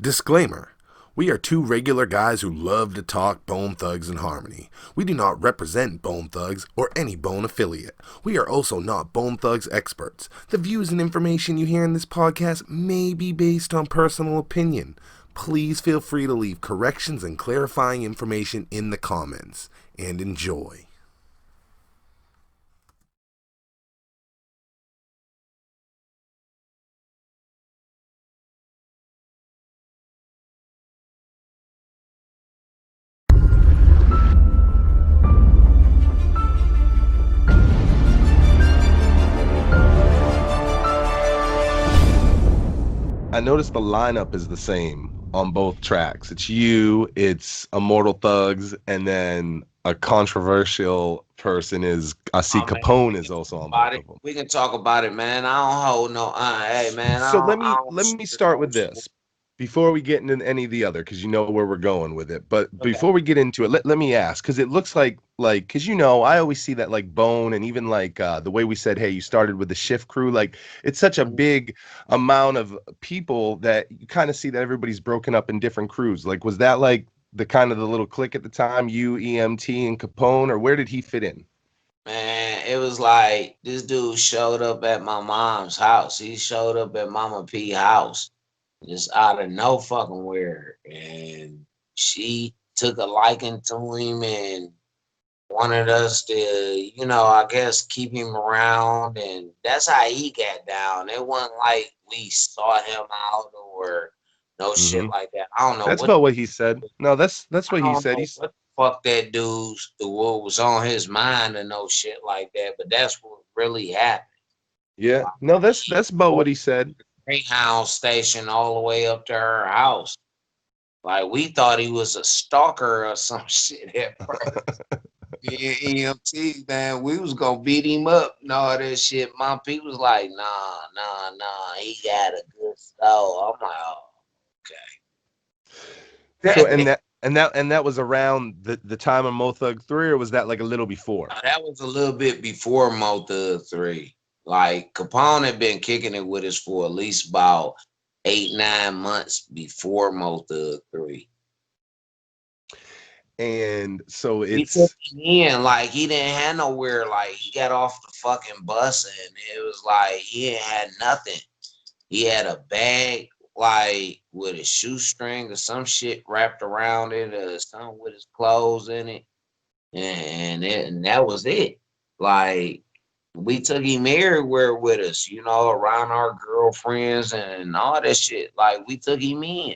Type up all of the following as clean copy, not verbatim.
Disclaimer. We are two regular guys who love to talk Bone Thugs and Harmony. We do not represent Bone Thugs or any Bone affiliate. We are also not Bone Thugs experts. The views and information you hear in this podcast may be based on personal opinion. Please feel free to leave corrections and clarifying information in the comments. And enjoy. I noticed the lineup is the same on both tracks. It's you, it's Immortal Thugs, and then a controversial person is I see Oh man, Kahpone is also on both of them. we can talk about it, man. I don't hold no. Hey, man, So let I me don't let me share start no with shit. this before we get into any of the other, because you know where we're going with it. But Okay. before we get into it, let me ask, because it looks like because you know I always see that like Bone and even like the way we said, hey, you started with the shift crew, like it's such a Mhm. big amount of people that you kind of see that everybody's broken up in different crews. Like was that like the kind of the little clique at the time, you, EMT, and Capone, or where did he fit in? Man, it was like this dude showed up at my mom's house. He showed up at Mama P house just out of no fucking where, and she took a liking to him and wanted us to, I guess keep him around, and that's how he got down. It wasn't like we sought him out or no shit Hmm. like that. I don't know That's what about what he said. No, that's I what he don't said. know He's what the fuck that dude's what was on his mind and no shit like that, but that's what really happened. yeah. Like, No, that's he that's about drove what he said. the Greyhound station all the way up to her house. Like we thought he was a stalker or some shit at first. Me and EMT, man, we was gonna beat him up and all that shit. My P was like, nah, he got a good soul. I'm like, oh, So okay. and that was around the time of Mo Thug 3, or was that like a little before? That was a little bit before Mother 3. Like Capone had been kicking it with us for at least about 8, 9 months before Mother 3. And so We took it's him in like he didn't have nowhere. Like he got off the fucking bus and it was like he ain't had nothing. He had a bag like with a shoestring or some shit wrapped around it or something with his clothes in it. And that was it. Like we took him everywhere with us, around our girlfriends and all that shit. Like we took him in.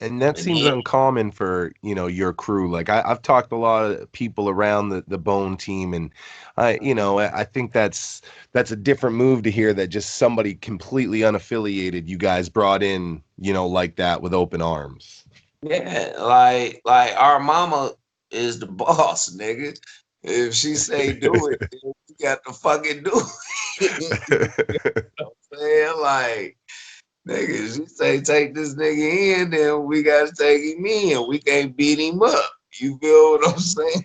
and that And seems then uncommon for your crew. Like I've talked to a lot of people around the Bone team, and I think that's a different move to hear that just somebody completely unaffiliated you guys brought in, like that with open arms. yeah, like our mama is the boss, nigga. If she say do it, then we got to fucking do it. You know what I'm saying? Like, nigga, she say take this nigga in, then we gotta take him in. We can't beat him up. You feel what I'm saying?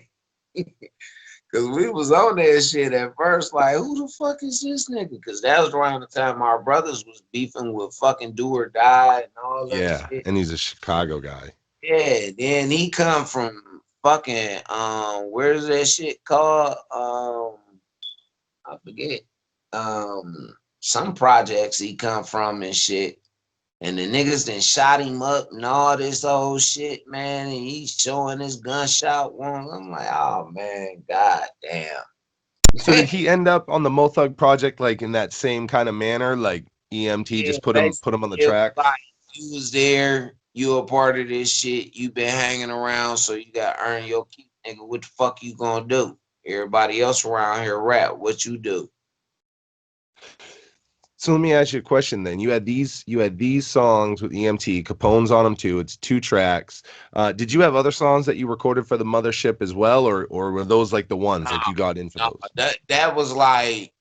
Cause we was on that shit at first, like, who the fuck is this nigga? Cause that was around the time our brothers was beefing with fucking Do or Die and all that Yeah, shit. and he's a Chicago guy. Yeah, then he come from fucking where's that shit called? I forget. Some projects he come from and shit. And the niggas then shot him up and all this old shit, man. And he's showing his gunshot wounds. I'm like, oh man, god damn. So did he end up on the Mo Thug project like in that same kind of manner, like EMT Yeah, just put him basically, put him on the it was tracks? like you was there, you a part of this shit, you been hanging around, so you got to earn your keep, nigga. What the fuck you gonna do? Everybody else around here rap. What you do? So let me ask you a question then. You had these songs with EMT, Capone's on them too. It's two tracks. Did you have other songs that you recorded for the Mothership as well, or were those like the ones No, like you got in for no, those? that was like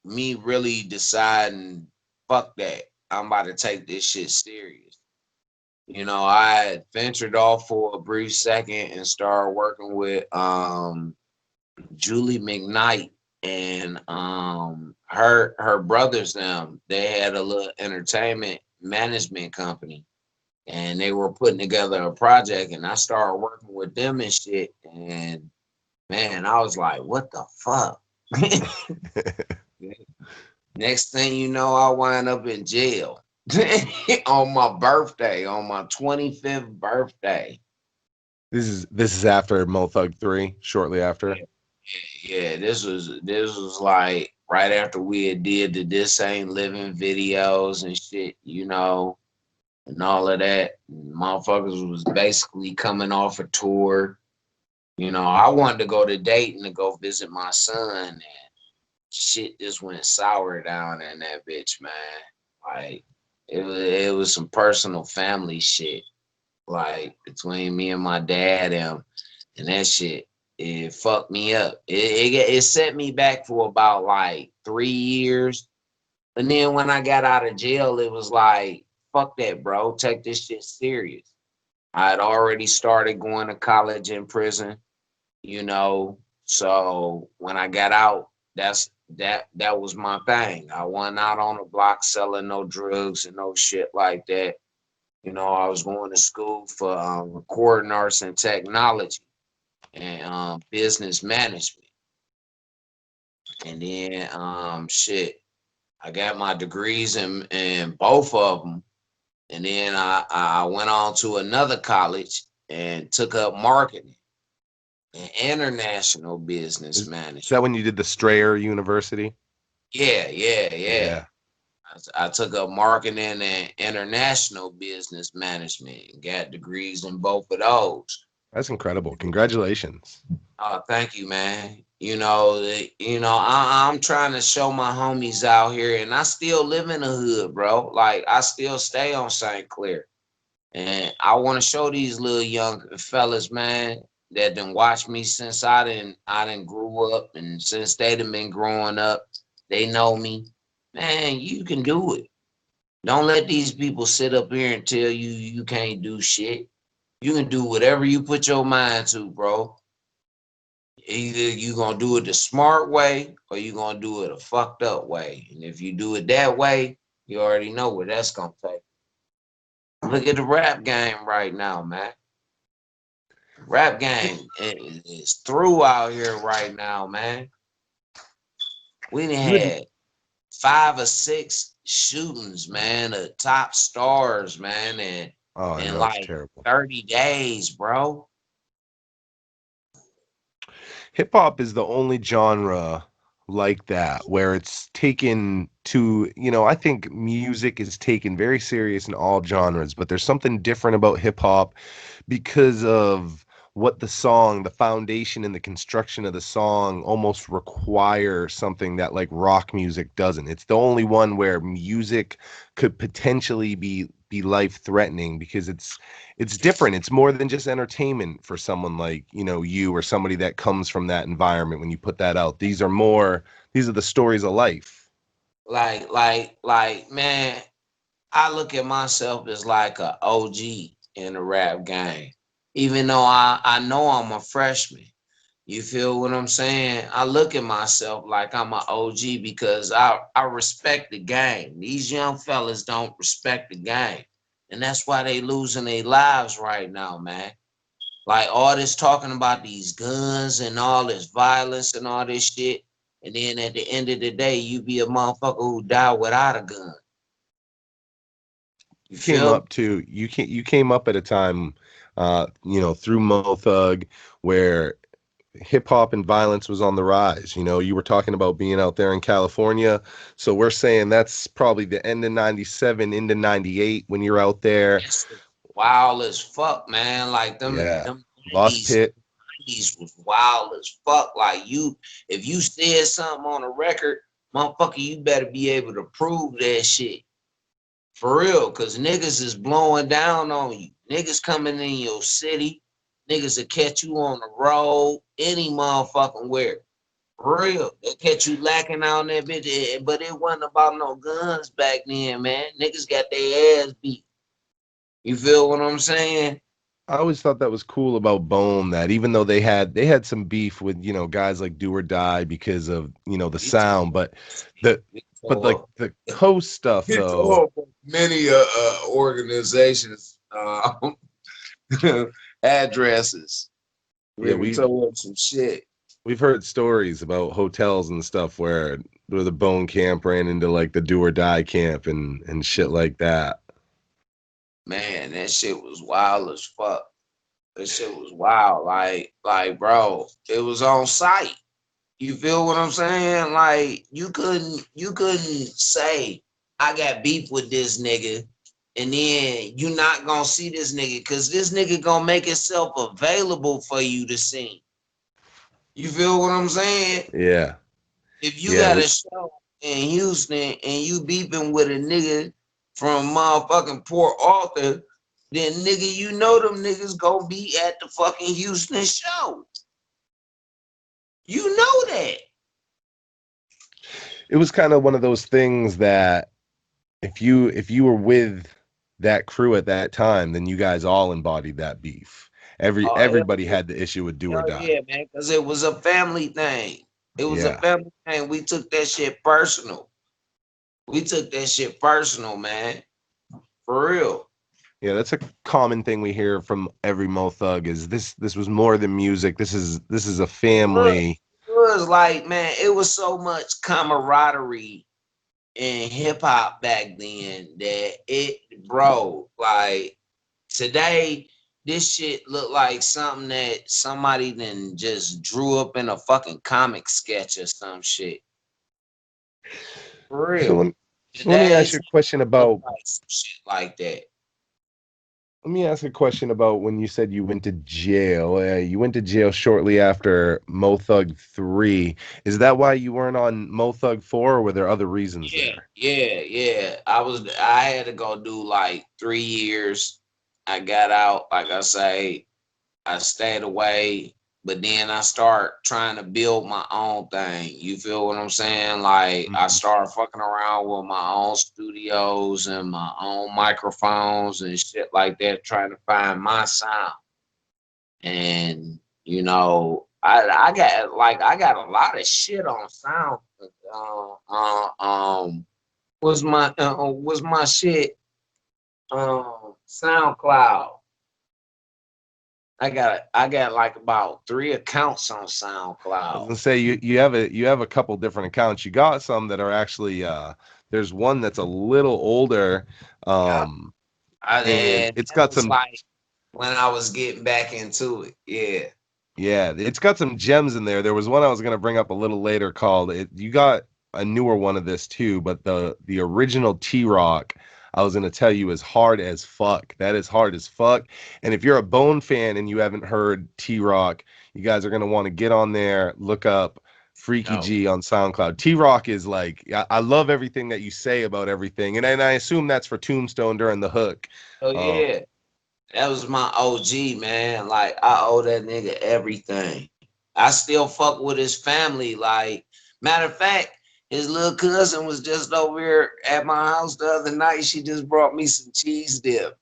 me really deciding, fuck that. I'm about to take this shit serious. I had ventured off for a brief second and started working with Julie McKnight and her brothers them. They had a little entertainment management company. and they were putting together a project, and I started working with them and shit. And man, I was like, what the fuck? Next thing you know, I wind up in jail on my birthday, on my 25th birthday. This is after Mo Thug 3, shortly after. Yeah, this was like right after we had did the This Ain't Living videos and shit, you know, and all of that. Motherfuckers was basically coming off a tour. You know, I wanted to go to Dayton to go visit my son, and shit just went sour down in that bitch, man. Like it was some personal family shit, like between me and my dad and that shit. It fucked me up. It set me back for about like 3 years. And then when I got out of jail, it was like, fuck that, bro. Take this shit serious. I had already started going to college in prison, you know. So when I got out, that was my thing. I wasn't out on the block selling no drugs and no shit like that. You know, I was going to school for recording arts and technology and business management. And then shit, I got my degrees in both of them. And then I went on to another college and took up marketing and international business Is that management. when you did the Strayer University? Yeah. Yeah. I took up marketing and international business management and got degrees in both of those. That's incredible. Congratulations. Thank you, man. I'm trying to show my homies out here, and I still live in the hood, bro. Like I still stay on St. Clair, and I want to show these little young fellas, man, that done watch me since I didn't grew up, and since they done been growing up, they know me. Man, you can do it. Don't let these people sit up here and tell you you can't do shit. You can do whatever you put your mind to, bro. Either you gonna do it the smart way or you gonna do it a fucked up way. And if you do it that way, you already know where that's gonna take. Look at the rap game right now, man. Rap game is through out here right now, man. We done You had had 5 or 6 shootings, man, of top stars, man, and Oh, I in know it's like terrible. 30 days, bro. Hip hop is the only genre like that where it's taken to, I think music is taken very serious in all genres, but there's something different about hip hop because of what the foundation and the construction of the song almost require something that like rock music doesn't. It's the only one where music could potentially be life threatening because it's different. It's more than just entertainment for someone like, you or somebody that comes from that environment when you put that out. These are the stories of life. Man, I look at myself as like a OG in the rap game. Even though I know I'm a freshman. You feel what I'm saying? I look at myself like I'm an OG because I respect the game. These young fellas don't respect the game. And that's why they losing their lives right now, man. Like all this talking about these guns and all this violence and all this shit. And then at the end of the day, you be a motherfucker who died without a gun. You feel? You came up at a time through Mo Thug where hip hop and violence was on the rise. You were talking about being out there in California. So we're saying that's probably the end of 97 into 98 when you're out there. That's wild as fuck, man. Like Yeah. them Lost 90s, Pit. 90s was wild as fuck. Like if you said something on a record, motherfucker, you better be able to prove that shit. For real, cause niggas is blowing down on you. Niggas coming in your city. Niggas will catch you on the road, any motherfucking where. For real. They catch you lacking out on that bitch. But it wasn't about no guns back then, man. Niggas got their ass beat. You feel what I'm saying? I always thought that was cool about Bone, that even though they had some beef with, guys like Do or Die because of, the We tore, sound, the we but like tore, the coast stuff we though. tore many organizations addresses. Yeah, Nigga told him some shit. we've heard stories about hotels and stuff where the bone camp ran into like the do or die camp and shit like that. Man, that shit was wild as fuck. That shit was wild. Bro, it was on site. You feel what I'm saying? Like you couldn't say I got beef with this nigga, and then you not gonna see this nigga because this nigga gonna make himself available for you to see. You feel what I'm saying? Yeah. If you Yeah, got a show in Houston and you beefing with a nigga from motherfucking Port Arthur, then nigga, you know them niggas gonna be at the fucking Houston show. You know that. it was kind of one of those things that if you were with that crew at that time, then you guys all embodied that beef. Everybody had the issue with do or Hell die. yeah, man, because it was a family thing. It was a Yeah. family thing. We took that shit personal. We took that shit personal, man. For real. Yeah, that's a common thing we hear from every Mo Thug is this was more than music. This is a It was, family. it was like, man, it was so much camaraderie in hip hop back then that bro, like today, this shit look like something that somebody then just drew up in a fucking comic sketch or some shit. For So real. let me ask Today's you a question look about like some shit like that. let me ask a question about when you said you went to jail. You went to jail shortly after Mo Thug 3. Is that why you weren't on Mo Thug 4 or were there other reasons Yeah, there? yeah. I had to go do like 3 years. I got out, like I say, I stayed away, but then I start trying to build my own thing. You feel what I'm saying? Like I Mhm. started fucking around with my own studios and my own microphones and shit like that, trying to find my sound. And I got a lot of shit on sound. Uh, uh, um, was my shit SoundCloud. I got like about 3 accounts on I was SoundCloud. gonna say you have a couple different accounts. You got some that are actually there's one that's a little older, Yeah. um, and And it's that got was some like when I was getting back into it. Yeah. yeah, it's got some gems in there. There was one I was gonna bring up a little later called it. You got a newer one of this too, but the original T Rock, I was gonna tell you is hard as fuck. That is hard as fuck. And if you're a Bone fan and you haven't heard T Rock, you guys are gonna want to get on there, look up Freaky No. G on SoundCloud. T Rock is like I love everything that you say about everything, and I assume that's for Tombstone during the hook. Oh Um, yeah. That was my OG, man. Like I owe that nigga everything. I still fuck with his family. Like, matter of fact, his little cousin was just over here at my house the other night. She just brought me some cheese dip.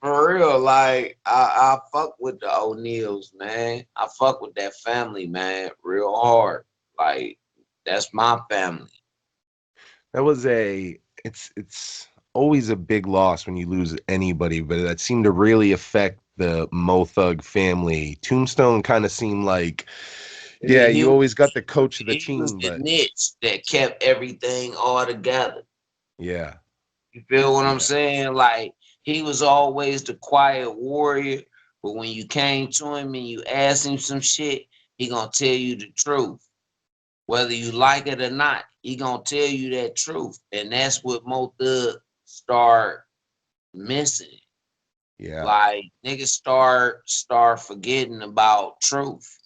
For real, like I fuck with the O'Neills, man. I fuck with that family, man, real hard. Like that's my family. That was it's always a big loss when you lose anybody, but that seemed to really affect the Mo Thug family. Tombstone kind of seemed like, yeah, He you was, always got the coach of the he was team, the but niche that kept everything all together. yeah, You feel what I'm yeah, saying? Like he was always the quiet warrior, but when you came to him and you asked him some shit, he gonna tell you the truth. Whether you like it or not, he gonna tell you that truth. And that's what Mo Thug start missing. yeah. Like niggas start forgetting about truth.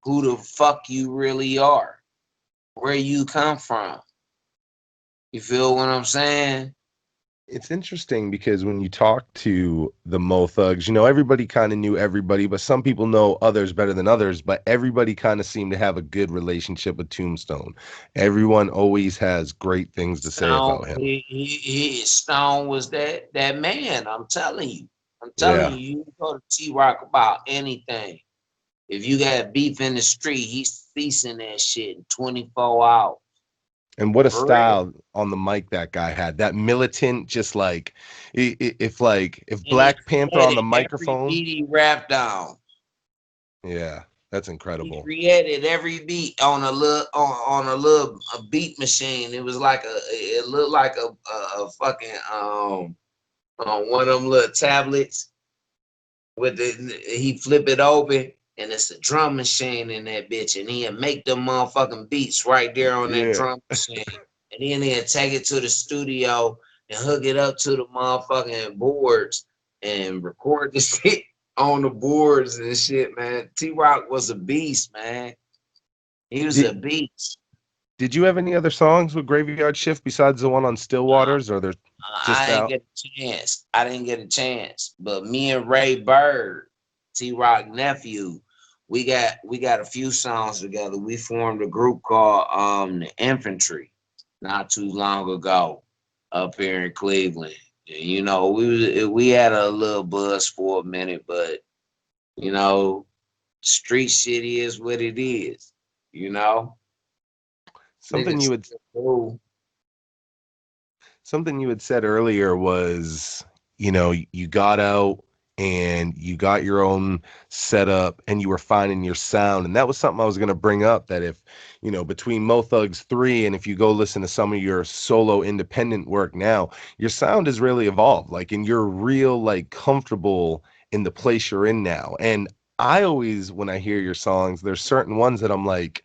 Who the fuck you really are. Where you come from. You feel what I'm saying? It's interesting because when you talk to the Mo Thugs, everybody kind of knew everybody, but some people know others better than others, but everybody kind of seemed to have a good relationship with Tombstone. Everyone always has great things to say Stone, about him. Stone was that man. I'm telling you. I'm telling Yeah. you, you can go to T Rock about anything. If you got beef in the street, he's ceasing that shit in 24 hours. And what a For real. style on the mic that guy had. That militant, just like if And he Black Panther on created the every microphone. beat he rapped on. Yeah, that's He incredible. created every beat on a little a beat machine. It was like it looked like a fucking on one of them little tablets with he flip it open and it's a drum machine in that bitch, and he'll make them motherfucking beats right there on that Yeah. drum machine, and then he'll take it to the studio and hook it up to the motherfucking boards and record the shit on the boards and shit, man. T-Rock was a beast, man. He was a Did beast. did you have any other songs with Graveyard Shift besides the one on Stillwaters, or they're just I ain't out? get a chance. I didn't get a chance. But me and Ray Bird, T-Rock nephew, we got a few songs together. We formed a group called the Infantry not too long ago up here in Cleveland. And, you know, we had a little buzz for a minute, but you know, street shit is what it is. You know, Something niggas you had cool. something you had said earlier was, you got out and you got your own setup and you were finding your sound. And that was something I was going to bring up, that if, between Mo Thugs 3 and if you go listen to some of your solo independent work now, your sound has really evolved. Like, and you're real, like, comfortable in the place you're in now. And I always, when I hear your songs, there's certain ones that I'm like,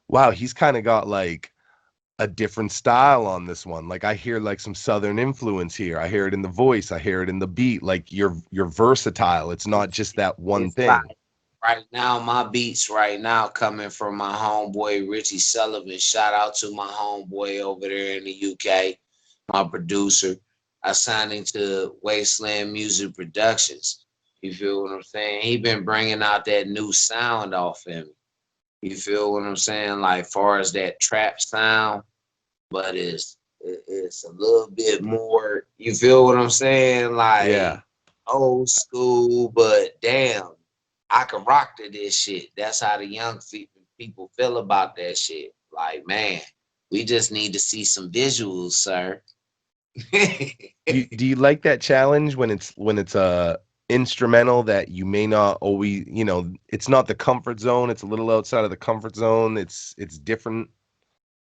wow, he's kind of got like a different style on this one. Like, I hear like some southern influence here. I hear it in the voice. I hear it in the beat. Like, you're versatile. It's not just that one It's like thing. right now, my beats right now coming from my homeboy Richie Sullivan. Shout out to my homeboy over there in the UK, my producer. I signed into Wasteland Music Productions. You feel what I'm saying? He been bringing out that new sound off him. You feel what I'm saying? Like far as that trap sound, but it's a little bit more. You feel what I'm saying? Yeah. Like old school, but damn, I can rock to this shit. That's how the young people feel about that shit. Like, man, we just need to see some visuals, sir. Do you like that challenge when it's a instrumental that you may not always, it's not the comfort zone. It's a little outside of the comfort zone. It's different.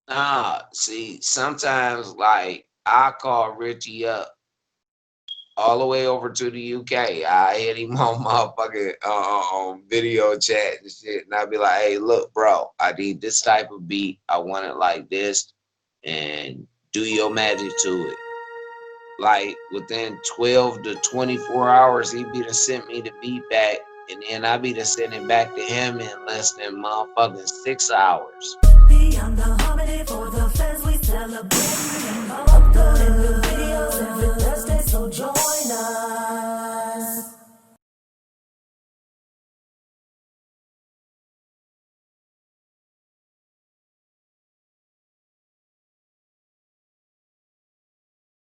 Nah, see, sometimes like I call Richie up all the way over to the UK. I hit him on motherfucking on video chat and shit, and I'd be like, "Hey, look, bro, I need this type of beat. I want it like this, and do your magic to it." Like within 12 to 24 hours, he be to sent me the beat back, and then I be to send it back to him in less than motherfucking 6 hours. Beyond the harmony for the fans, we celebrate.